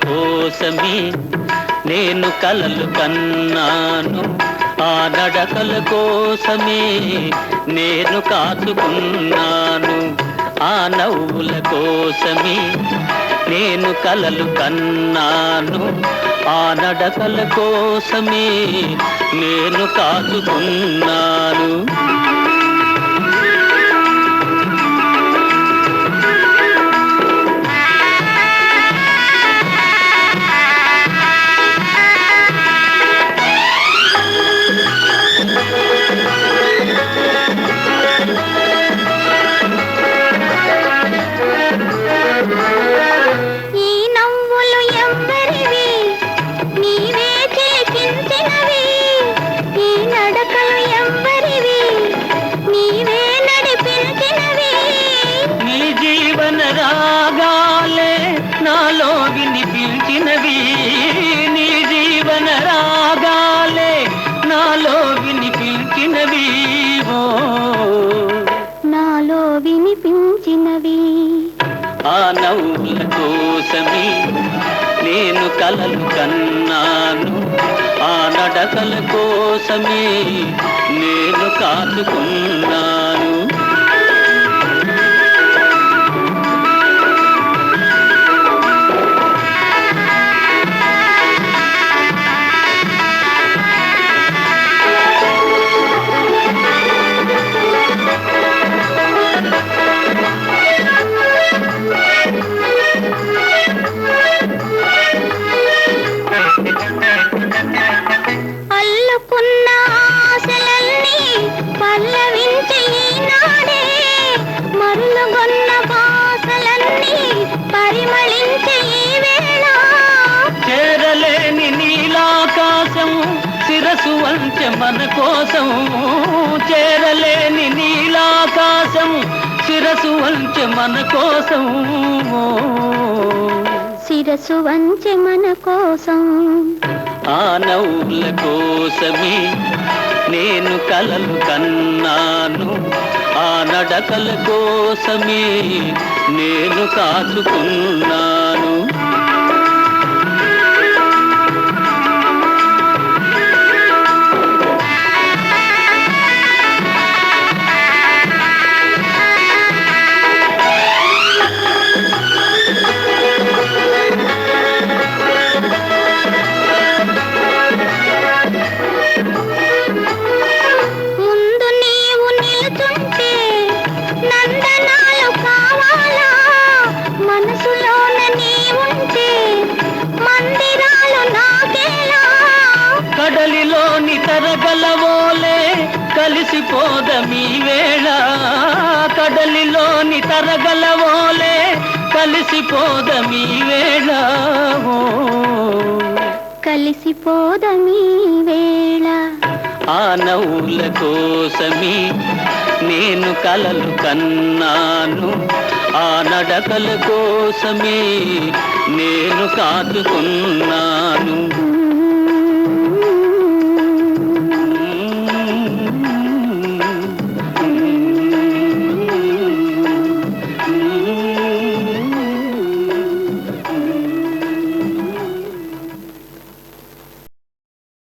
కోసమే నేను కలలు కన్నాను, ఆ నడకల కోసమే నేను కాచుకున్నాను. ఆ నవ్వుల కోసమే నేను కలలు కన్నాను, ఆ నడకల కోసమే నేను కాచుకున్నాను. రాగాలే నాలో వినిపించినవి, నీ జీవన రాగాలే నాలో వినిపించినవి, ఓ నాలో వినిపించినవి. ఆ నవ్వుల కోసమే నేను కలలు కన్నాను, ఆ నడకల కోసమే నేను కాచుకున్నాను. అల్లుకున్న ఆశలన్నీ పల్లవించే ఈనాడే, మరులుగొన్న భాషలన్నీ పరిమళించే ఈ వేళ. చేరలేని నీలాకాశం శిరసు వంచె మన కోసం, చేరలేని నీలాకాశం శిరసు వంచె మన కోసం, శిరసు వంచె మన కోసం. ఆ నవ్వుల కోసమే నేను కలలు కన్నాను, ఆ నడకల కోసమే నేను కాచుకున్నాను. కడలిలోని తరగలవోలే కలిసిపోదమీ వేళ, కడలిలోని తరగలవోలే కలిసిపోదమీ వేళ, కలిసిపోదమీ వేళ. ఆ నవ్వుల కోసమే నేను కలలు కన్నాను, ఆ నడకల కోసమే నేను కాచుకున్నాను.